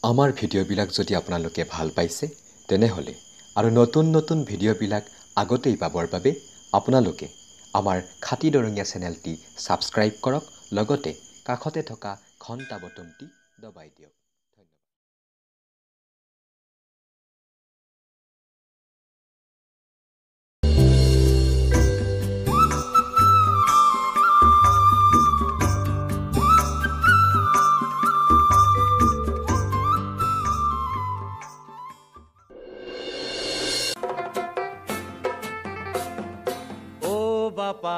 আমাৰ ভিডিঅ'বিলাক যদি আপোনালোকে ভাল পাইছে তেনেহলে আৰু নতুন ভিডিঅ'বিলাক আগতেই পাবৰ বাবে আপোনালোকে আমাৰ খাটি দৰঙীয়া চেনেলটি সাবস্ক্ৰাইব কৰক লগতে কাষতে থকা ঘণ্টা বটনটি দবাই দিয়ক Papa,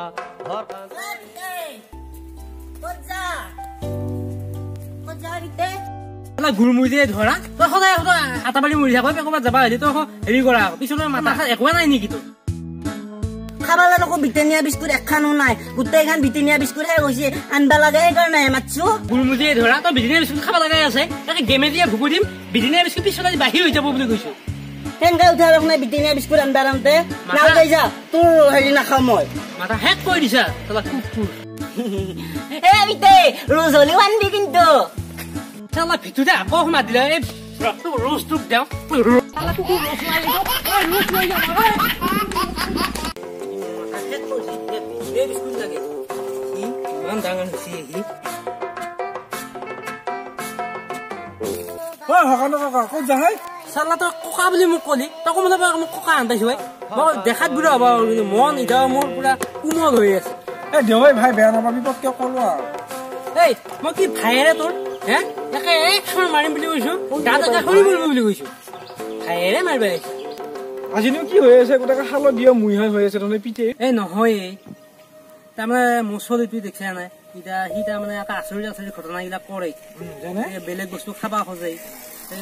গুৰু মুড়ি ধৰা তই সদায় হাতা বালি মুড়ি থাকো ক'ৰবাত যাবা হেৰি তই হেৰি কৰা পিছলৈ মাথা একোৱা নাই নেকি তোৰ খাবালে নকো ব্ৰিটানিয়া বিস্কুট এখানো নাই গোটেইখান ব্ৰিটানিয়া বিস্কুট হে গৈছে আনবা লাগে সেইকাৰণে মাতছো গুৰু মুড়ি ধৰা তই ব্ৰিটানিয়া বিস্কুট খাব লগাই আছে তাকে গেমে দিয়া ভুকু দিম ব্ৰিটানিয়া বিস্কুট পিছলৈ বাহিৰ হৈ যাব বুলি কৈছো হেংগা উঠা ৰখনে ব্ৰিটানিয়া বিস্কুট আনবাৰামতে নাও যাই যা তোৰ হেৰি নাখাও মই মাথা হেক কৰি দিছা তলা কুকুৰ এ বিতে ৰোজ হলি আনবি কিন্তু চালা ভিতৰতে আকৌ সোমাই দিলে এই ৰ'জটো দেও চালা কুকুৰ ৰ'জ মাৰি দিব ৰ'জ লৈ যাব এই বিস্কুট লাগে ইমান ডাঙৰ হৈছে হি ও হকানো কাকা ক'ত যা হে চালা তই ককা বুলি মোক কলি তই কোন মোক ককা আনবাইছ মই দেখাত বুঢ়া হ'ব মন ইটা মোৰ পুৰা কোমল হৈ আছে এ দেৱাই ভাই বেয়া নাপাবি তই কিয় ক'লো আৰু এই মই কি ভাইৰে তোৰ হে একে একশৰ মাৰিম বুলি কৈছো দাদা কাষৰি কৰিব বুলি কৈছো ভাইৰে মাৰিব আহিছে আজিনো কি হৈ আছে গোটেই খালত দিয়া মুই হৈ আছে তহঁতে পিঠে এই নহয় তাৰমানে মুছলি তুই দেখিছা নাই ইটা সি তাৰমানে এটা আচৰিত ঘটনাবিলাক কৰে বেলেগ বস্তু খাবা খোজে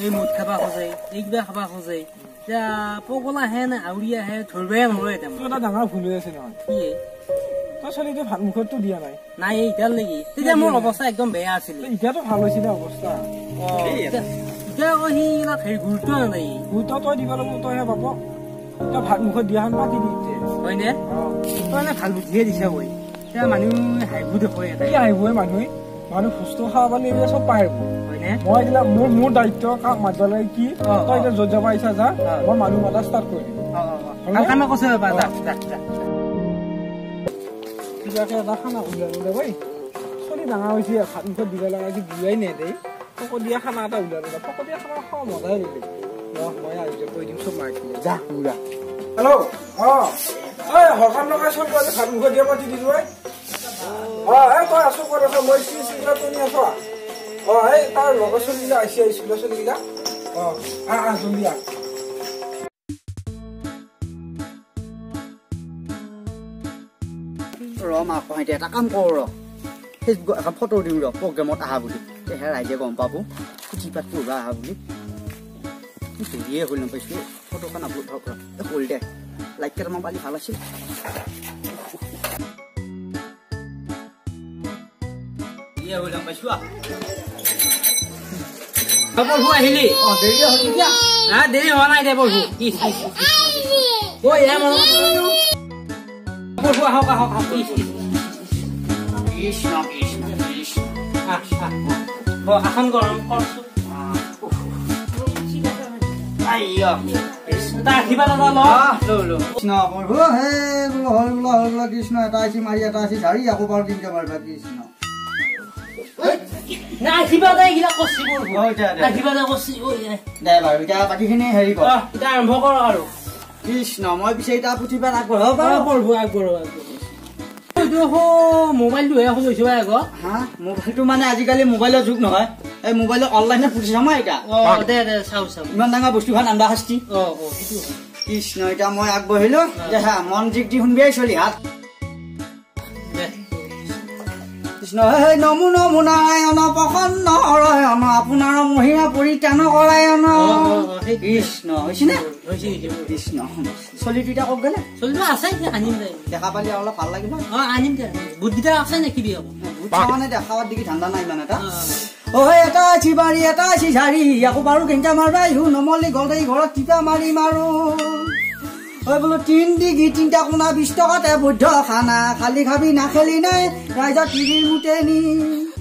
এই মুঠ খাবা খোজে এই কিবা খাবা খোজে এতিয়া পগলা আহে নে আউৰি আহে ধৰিবই নলয় এটা ডাঙৰ ভুল হৈ আছে নহয় কি তই ছোৱালীটো ভাত মুখতটো দিয়া নাই নাই এতিয়া নেকি তেতিয়া মোৰ অৱস্থা একদম বেয়া আছিল এতিয়াতো ভাল হৈছে না অৱস্থা এতিয়া আকৌ সি হেৰি গুৰুত্ব নাই গুৰুত্ব তই দিব লাগিব তইহে পাব তই ভাত মুখত দিয়া মাতি দি হয়নে তই এনে ভাল বুদ্ধিয়ে দিছা বৈ এতিয়া মানুহ হাইবু দেখুৱাই এটা হাইবুৱে মানুহ সুস্থ খাব পালে এইবিলাক চব পাই হয়নে মই এইবিলাক মোৰ দায়িত্ব কাক মাতিব লাগে কি তই এতিয়া য'ত যাব আহিছা যা মই মানুহ মাতা ষ্টাৰ্ট কৰি দিম কামে কৈছে কিবাকে এটা খানা উলিয়াই ল'লে বৈ চলি ডাঙৰ হৈছে ভাত মুখত দিব লগা হৈছে বিয়াই নেদেই ফকতীয়া খানা এটা উলিয়াই ল'লে ফকতীয়া খানা খোৱা মজাই দিলে মই আয়োজন কৰি দিম চব মাৰি যা বুঢ়া হেল্ল' সকাম লগাই চল ভাত মুখত দিয়া মাতি দিলো এই তই আছো ক'ত আছ মই চিন্তা কৰি আছ এই তাৰ লগৰ চলিগিলা আহিছে স্কুলৰ চলিগিলা জলদি আহ মা কহিতে এটা কাম কৰো ৰ ফেচবুক এখন ফটো দিওঁ ৰ প্ৰগ্ৰেমত আহা বুলি তেহে ৰাইজে গম পাব খুচি পাত পঢ়া আহা বুলি ধৰিয়ে হ'ল নাপাইছো ফটোখন আপলোড হওক হ'ল দে লাইক কেইটামান পালি ভাল আছিল আহিলি দেৰি হোৱা নাই দে বৰভু আহক আহক আহক কৃষ্ণ কৃষ্ণ কৃষ্ণ আসন গৰম কৰছো কৃষ্ণ এটা আছে মাৰি এটা আছে ঝাৰি আকৌ বাৰ তিনটা মাৰিবা কৃষ্ণ আৰম্ভ কৰ আৰু কৃষ্ণ মই পিছে এটা পুথিপাত আগবঢ়াব পাৰো মোবাইলটোহে লৈছো মোবাইলটো মানে আজিকালি মোবাইলৰ যুগ নহয় এই মোবাইলত অনলাইনত পুথি চাম এতিয়া ইমান ডাঙৰ বস্তুখন আন্দা শাস্তি কৃষ্ণ এতিয়া মই আগবঢ়িলো দেখা মন জিক দি শুনবিয়াই চলি হাত কৃষ্ণ হে নমো নমো নাৰায়ণ প্ৰসন্ন হৰয়ণ আপোনাৰ মহিমা পৰিত্ৰাণ কৰায়ণ কৃষ্ণ হৈছেনে কৃষ্ণ চলিটো এতিয়া কওক গ'লে চলিটো আছে আনিম দেখা পালি অলপ ভাল লাগিব আনিম বুটকেইটা আছে নেকি মানে দেখাৱাত দেখি ঠাণ্ডা নাই ইমান এটা এটা আছে বাৰী এটা আছে ঝাৰি আকৌ বাৰু কেঞ্চা মাৰবা ইহু নমলি গ'লে ঘৰত টিপা মাৰি মাৰো বোলো 3 ডিগ্ৰী 3টা কোণা 20 টকাতে বৈধ খানা খালি খাবি নাখেলি নাই ৰাইজৰ টিভিৰ মুটেনি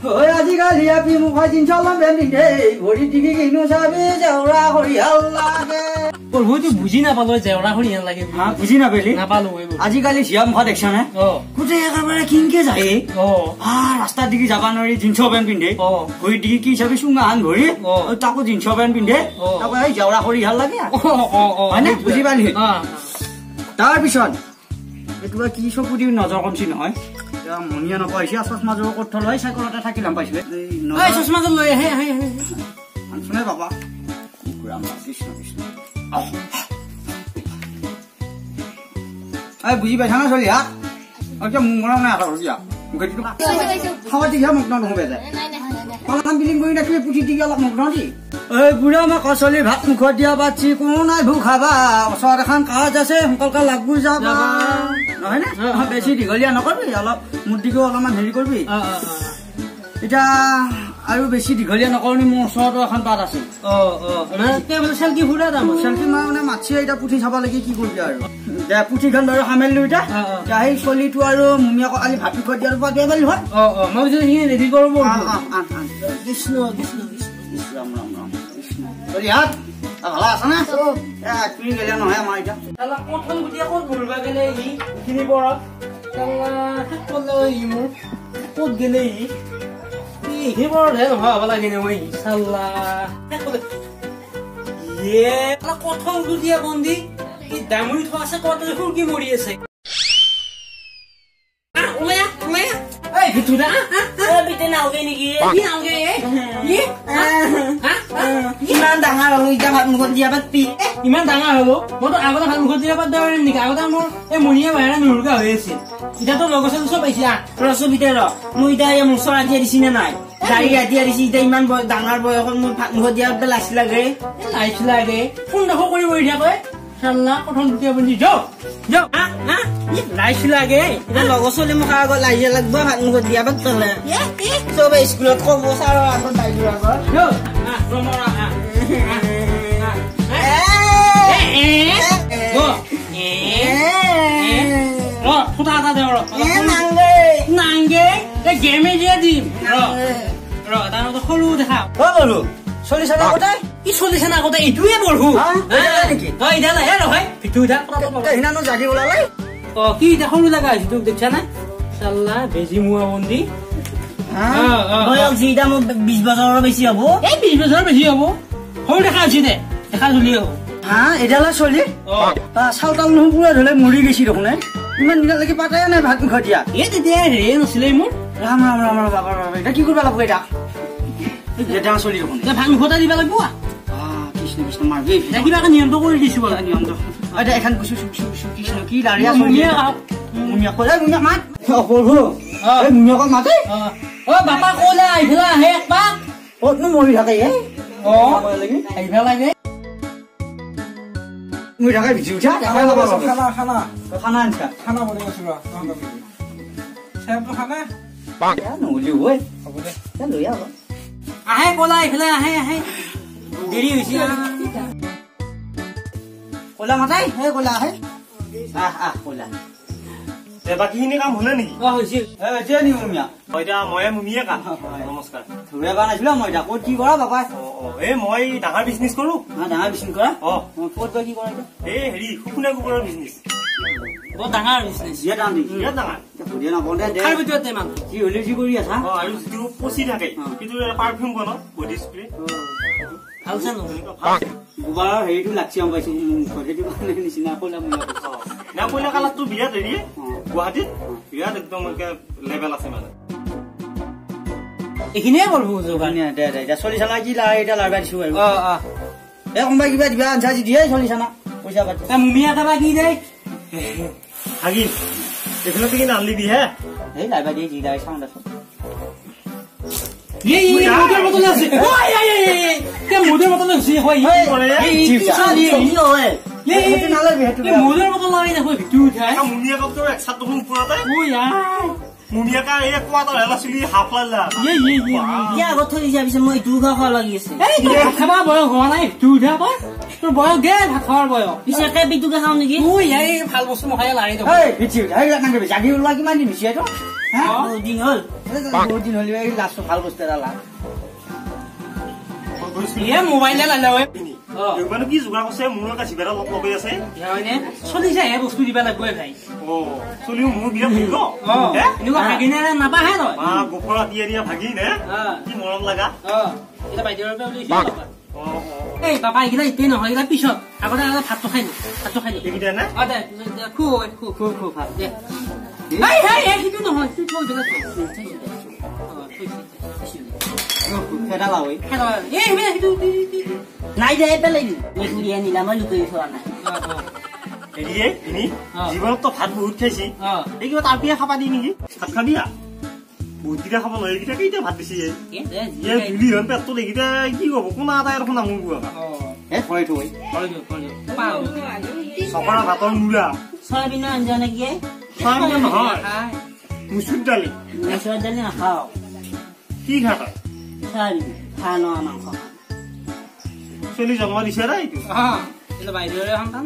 ঐ আজিকালি আপি মুখাই জিন্স অলপ পিন্ধে ভৰি টিকি কিনো চাবি জেউৰা সৰিয়াল লাগে প্ৰভুটো বুজি নাপালো জেউৰা সৰিয়াল লাগে বুজি নাপালি নাপালো আজিকালি জিয়া মুখা দেখছা নে গোটেই একেবাৰে কিনকে যায় ৰাস্তাত দিগি যাবা নোৱাৰি জিন্স পেণ্ট পিন্ধে ভৰি টিকি কি চাবি চুঙাহান ভৰি তাকো জিন্স পেণ্ট পিন্ধে তাকো এই জেউৰা সৰিয়াল লাগে হয়নে বুজি পালি তাৰপিছত কিবা কি চকু দি নজৰ কমছি নহয় মনিয়া নপাইছে চশমাযোৰ ক'ত থল হয় চাইকেলতে থাকিলাম পাইছো চশমাযোৰ লৈ আহে শুনে বাবা কৃষ্ণ কৃষ্ণ বুজি পাইছা না চলি হা মোৰ নাই এটা দিয়া খাৱা দিঘা মোক নহবে যায় পালাম বিলিং কৰি ৰাখিবি পুঠি দিঘা অলপ মোক নদি এই বুঢ়া মই কচলি ভাত মুখত দিয়া বাচ্ছি কোনো নাই ভোক খাবা ওচৰত এখন কাজ আছে সোনকালকে লাগব যাবা নহয় নে বেছি দীঘলীয়া নকৰবি অলপ মোৰ দিগো অলপমান হেৰি কৰবি এতিয়া আৰু বেছি দীঘলীয়া নকৰণি মোৰ ওচৰতো এখন পাত আছে চেলকি ফুৰা দাম চেলকি মই মানে মাছি এতিয়া পুঠি চাব লাগি কি কৰবি আৰু দে পুঠিখন বাৰু সামেলিলো এতিয়া সেই চলিটো আৰু মুমিয়াক কালি ভাত মুখত দিয়াৰ পৰা দিয়া পালি হয় মই যদি ৰেডি কৰিব কৃষ্ণ কৃষ্ণ ৰাম ৰাম ৰাম কৃষ্ণ চলি হাত ভালা আছে না তুমি গেলে নহয় আমাৰ এতিয়া প্ৰথম গুটিয়া ক'ত ভুলবা গেলে এইখিনি পৰত মোৰ ক'ত গেলে এইখিনি পৰতহে নহয় হ'ব লাগে নে মই চাল্লা প্ৰথম গুটিয়া বন্দী ডাঙৰি থোৱা আছে ক'ত সুৰকি মৰি আছে ইমান ডাঙৰ হলো এতিয়া ভাত মুখত দিয়া পাত পি ইমান ডাঙৰ হলো মইতো আগতে ভাত মুখত দিয়া পাত দিব পাৰিম নেকি আগতে মোৰ এই মনিয়া বাহিৰা নুৰুকা হৈ আছিল এতিয়াতো লগৰ চলি চব আহিছে ৰচো ভিতৰ মই এতিয়া মোক চৰা দিয়া দিছি নে নাই গাড়ী দিয়া দিছি এতিয়া ইমান ডাঙৰ বয়সত মোৰ ভাত মুখত দিয়া লাইছ লাগে ফোন দেখো কৰি বহি থাকে চাল্লা প্ৰথম দুটিয়া বন্ধি যাও লাইছ লাগে এতিয়া লগৰ চলি মোক আগত লাইছে লাগব ভাত মুখত দিয়া পাত তলে চবে স্কুলত কব ছাৰৰ আগত বাইদেউৰ আগত ফুটা এটা দে নাংগে গেমে দিয়ে দিম সৰু দেখা চল্লিছ হাজাৰ আগতে কি 40 না আগতে এইটোৱে বঢ়ো নেকি এতিয়া লাহে নহয় ভিতু সিনানো জাগি ওলালে কি এতিয়া সৰু জাগা হৈছে তোক দেখছা না চাল্লা বেজি মুৱা বন্দী যিটা মোৰ 20 বছৰৰ বেছি হব এই 20 বছৰৰ বেছি হব সৰু দেখা হৈছে দে দেখা চলি হব এডালা চলি চাউতাল নহো পুৰা ধলে মৰি গৈছি দেখোন ইমান দিনলৈকে পাতাই নাই ভাত মুখত দিয়া এই তেতিয়া হেৰি নাছিলে মোৰ ৰাম ৰাম ৰাম ৰাম বাবা এতিয়া কি কৰিব লাগিব এতিয়া চলি দেখোন ভাত মুখত দিব লাগিব কৃষ্ণ কৃষ্ণ মাৰবি কিবা এটা নিয়মটো কৰি দিছো বাৰু নিয়মটো এখন কৃষ্ণ কি লাৰিয়া মুমিয়া কলে মুমিয়া মাত প্ৰভু এই মুমিয়াকক মাতে বাপা কলে আহিলা আহে একপাক ক'তনো মৰি থাকে আহিবা লাগে মই ঢাকাই ভিজি উঠা খানা আনছা খানা বনাই আছো খানা নহলি হয় হ'ব দে লৈ আহ আহে কলা আহিলা আহে দেৰি হৈছে কলা মাতাই হে কলা আহে কলা বাকীখিনি কাম হলে নেকি হৈছে এতিয়া নি মুমিয়া এতিয়া ময়ে মুমিয়ে কাম নমস্কাৰ ধুৱে বা নাছিলো মই এতিয়া ক'ত কি কৰা বাবা এই মই ডাঙৰ বিজনেছ কৰো ডাঙৰ বিজনেছ কৰা ক'ত বা কি কৰা এই হেৰি শুকুনা কুকুৰৰ বিজনেছ বৰ ডাঙৰ বিজনেছ বিৰাট ডাঙৰ বিৰাট ডাঙৰ সুধিয়ে নাপাওঁতে খাৰ ভিতৰতে মান যি হলে যি কৰি আছা আৰু যিটো পচি থাকে সেইটো পাৰফিউম বনাও বডি স্প্ৰে ভাল চানো গোবাৰৰ হেৰিটো লাগছি গম পাইছো মুখত সেইটো কাৰণে নিচিনা ক'লা না কইলা কালাৰটো বিৰাট হেৰি গুৱাহাটীত বিৰাট একদম লেভেল আছে মানে এইখিনিয়ে বলবো যোগান দে এতিয়া 40 আনা কি লাই এটা লাৰবা দিছো আৰু এ কোনবা কিবা দিবা আনছা যি দিয়ে 40 আনা পইচা পাতি মুমিয়া কাবা কি দে হাগিন এগুলো থেকে নাম লিবি হ্যাঁ এই লাইবা দিয়ে জি দাই সাউন্ড আছে এই মোদের মতন আছে ওই কে মোদের মতন আছে হয় এই চিপসালি হয় এই নালে বেটু মোদের মতন লাগে দেখো ভিতু উঠায় মুমিয়া কত এক সাত তখন পুরাতে ওই মুমিয়াকা এই কোৱাটাৰ হেলা চুলি হাফ লালা ইয়ে আগত থৈ দিছে পিছে মই দুঘা খোৱা লাগি আছে খাবা বয়স হোৱা নাই দুঘা তই তোৰ বয়স গে ভাত খোৱাৰ বয়স পিছে কে বিটুকে খাওঁ নেকি তুই এই ভাল বস্তু মখাই লাৰি দে এই বিচি এই নাংগে জাগি ওলোৱা কিমান দিন হৈছে তো বহুত দিন হ'ল বহুত দিন হ'ল এই লাষ্ট ভাল বস্তু এটা লা ইয়ে মোবাইলে লালে ঐ মানে কি যোগাৰ কৰিছে মোৰ এটা চিবেৰা লগ লগাই আছে হয়নে চলিছে হে বস্তু দিবা লাগবই ভাই চলিও মোৰ বিয়া ফুৰিব এনেকুৱা ভাগিনে নাপাহে তই গোপৰা দিয়া ভাগি নে কি মৰম লগা এটা বাইদেউৰ পৰা উলিয়াইছে এই বাবা এইকেইটা এতিয়া নহয় এইকেইটা পিছত আগতে ভাতটো খাই নি এইকেইটা নে দে খু ভাত দে সেইটো নহয় নাই দে পেলাই দিম নিলা মই লুকাই থোৱা নাই হেৰিয়ে জীৱনততো ভাত বহুত খাইছি এই কিবা তাৰ বিয়া খাবা দি নেকি ভাত খাবি বহুত কেইটা খাব নহয় এইকেইটা কেইটা ভাত দিছে দুলি হন পেটটো এইকেইটা কি কব কোনা এটা এৰখন নামো চকৰা ভাতৰ মূৰা চয়াবিনৰ আঞ্জা নেকি চয়াবিন নহয় মুচুৰ দালি মচুৰ দালি নাখাওঁ কি খা তই চয়াবিন খা ন মাংস চলি জন্ম দিছে ৰে এইটো বাইদেউৰে সন্তান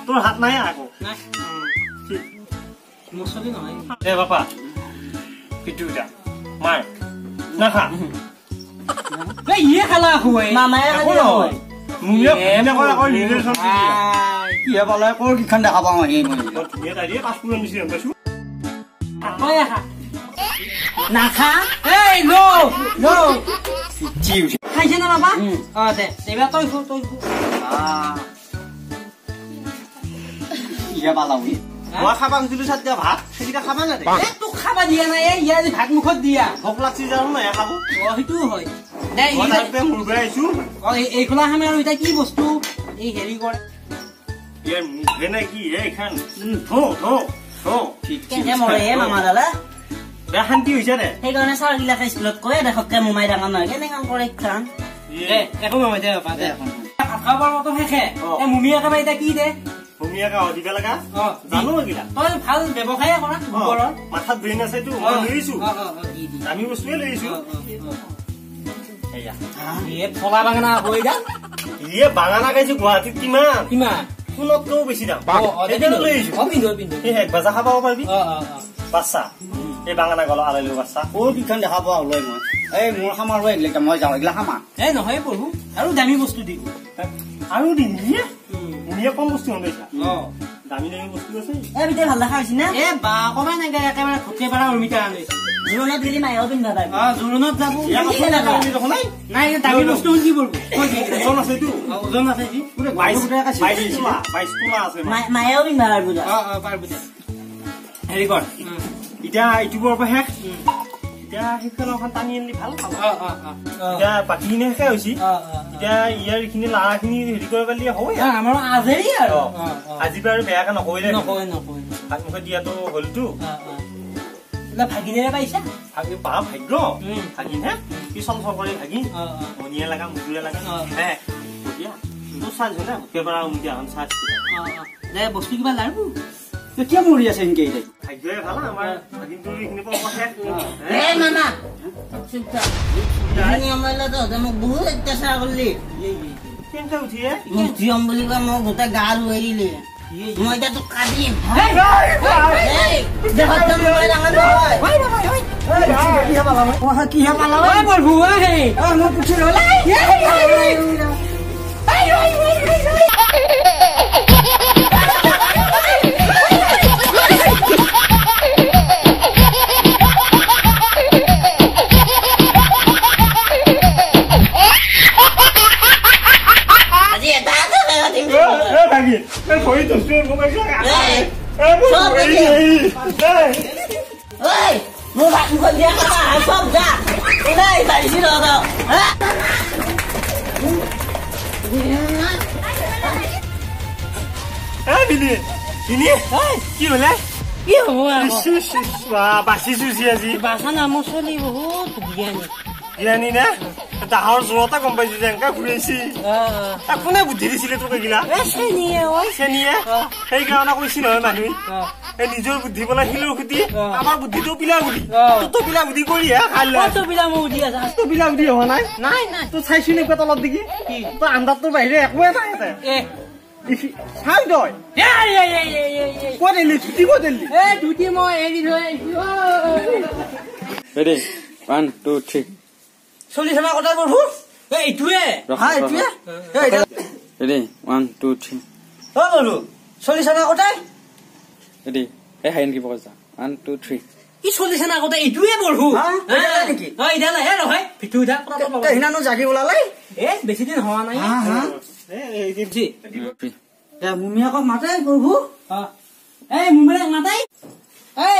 তোৰ হাত নাই আকৌ নাই মোৰ চলি নহয় এ বাপা পিটুটা মাৰ নাখা ইয়ে খালা খুৱাই মামায়ে মুমিয়া এনে কৰা কৈ ৰিলেচন কি হে পালে কৰ কিখন দেখা পাওঁ আহি মই ধুনীয়া তাই পাঁচপুৰণ দিছে পাইছো কই আহা নাখা এই নো চিউ খাইছে না বাবা দে দেবা তই খু কি হে পালাও মই খাবা খুজিলো চাতিয়া ভাত সেইকেইটা খাবা না তোক খাবা দিয়া নাই ইয়াৰ ভাত মুখত দিয়া ভোক লাগছি যাও নাই খাব সেইটোও হয় দে মুৰ্গা আহিছো এইখোলা খামে আৰু এতিয়া কি বস্তু এই হেৰি কৰে ইয়াৰ মুখে নাই কি এইখান কেনেকে মৰে হে মামা দাদা বেয়া শান্তি হৈছে দে সেইকাৰণে ছাৰগিলাকে স্কুলত কয় দেখকে মোমাই ডাঙৰ নহয় কেনেকে কৰে খান একো মামাই দে ভাত খাবৰ মতো শেষে মুমি একেবাৰে এতিয়া কি দে মুমিয়াকা দিবা লগা জানো এইগিলা তই ভাল ব্যৱসায় কৰা গোবৰৰ মাথাত ব্ৰেইন আছেতো মই লৈছো দামী বস্তুৱে লৈছো ফলা বাগানা হৈ গা ইয়ে বাগানা খাইছো গুৱাহাটীত কিমান সোণতকৈও বেছি দাম সেইকাৰণে লৈ আহিছো এক বাজা খাব পাৰিবি বাচ্চা এই বাগানা গল আলাইলো বাচ্চা কৰ কিখন দেখা পোৱা ওলাই মই এই মোৰ খামাৰ হৈ আহিলে মই যাওঁ এইগিলা খামা এই নহয় প্ৰভু আৰু দামী বস্তু দিম আৰু দিম মুমিয়া কম বস্তু লৈছা দামী বস্তু আছে ভিতৰত ভাল দেখা হৈছে না বা কমাই নাই একেবাৰে ঘটে পাৰা অমিতা আনিছে জোৰণত গেলি মায়েও পিন্ধবা পাৰিব জোৰণত যাব নাই দামী বস্তু কি কৰিব ওজন আছেতো ওজন আছে মায়েও পিন্ধবা পাৰিব হেৰি কৰ এতিয়া ইউটিউবৰ পৰা শেষ এতিয়া সেইখন টানি আনিলে ভাল পাব এতিয়া বাকীখিনি শেষে হৈছে এতিয়া ইয়াৰ এইখিনি লাৰাখিনি হেৰি কৰিব পাৰিলে হয় আমাৰ আজৰি আৰু আজি বাৰু বেয়াকে নকৰিলে ভাত মুখে দিয়াটো হলতো ভাগিনেৰে পাইছা ভাগ্য ভাগিন হে কি চল কৰি ভাগিন মনিয়া লগা মুজুৰে লগা তোৰ চাৰ্জ হয় না ভোকে পৰা চাৰ্জ বস্তু কিবা লাৰব কেতিয়া মৰি আছে এনেকে ভাগ্যই ভাল আমাৰ ভাগিনটোৰ এইখিনি পৰা শেষ মামা মোক বহুত অত্যাচাৰ কৰিলি কেনেকে উঠিয়ে উঠিম বুলি কয় মই গোটেই গা ধুৱাই দিলি মই এতিয়া তোক কাটিম কিহে পালা মোৰ ভাত মুখত দিয়া কথা চব যা নাই পাৰিছি কি হলে কি হব বাচি চুচি আজি বাচা না মোৰ ছোৱালী বহুত জ্ঞানী নে দাহৰ জোৰতে গম পাইছো যে এনেকা ঘূৰাইছি কোনে বুদ্ধি দিছিলে তোক এইগিলা চেনিয়ে সেইকাৰণে কৈছি নহয় মানুহে নিজৰ বুদ্ধি বলা শিলৰ খুটি আমাৰ বুদ্ধিটো পিলা বুদ্ধি তো পিলা বুদ্ধি কৰি খাই পিলা মোৰ বুদ্ধি আছে তো পিলা বুদ্ধি হোৱা নাই নাই নাই তো চাইছো নে তলত দেখি তো আন্দাজটোৰ বাহিৰে একোৱে নাই চাই তই ক'ত এলি ছুটি ক'ত এলি দুটি মই এৰি থৈ ৰেডি 1 2 3 চল্লিছ হাজাৰ কথা বৰহু এইটোৱে ৰেডি 1 2 3 বৰহু 40 হাজাৰ কথা ৰেডি এই হাইন কি বজা 1 2 3 কি 40 হাজাৰ কথা এইটোৱে বৰহু নেকি ইদা নাই নহয় পিঠু উঠা হিনানো জাগি ওলালে বেছি দিন হোৱা নাই মুমিয়াকক মাতে প্ৰভু মুমিয়াক মাতাই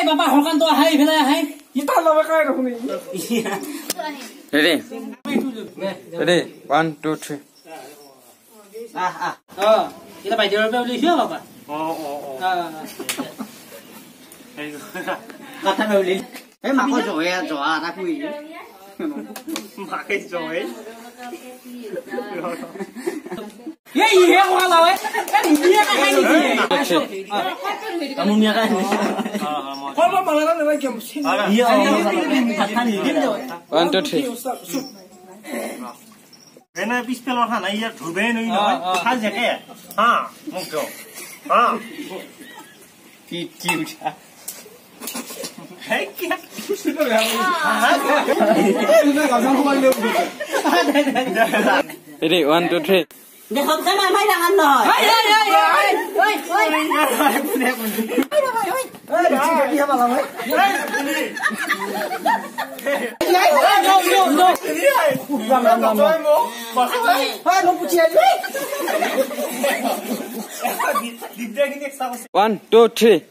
বাবা হকান্ত আহে ইফালে আহে ইটা লবে কাই ৰখুনি ৰেডি ৰেডি 1 2 3 এটা বাইদেউৰ পৰা উলিয়াইছো বাবা কথা নউলি এই মাকো জয়া জয়া এটা কুই মাকে জয় ইহে কোৱা লাৱে মুমিয়া কাই নেকি মুমিয়া কাই কলবা মালা নাই কেম 1 2 3 এনে পিছপেলৰ খানা ইয়াত ধুবে নই নহয় খাল জেকে হা মোক দিও হা কি উঠা হেই কি ৰেডি 1 2 3 দেখক জানা মাই ডাঙৰ নহয় One, two, three.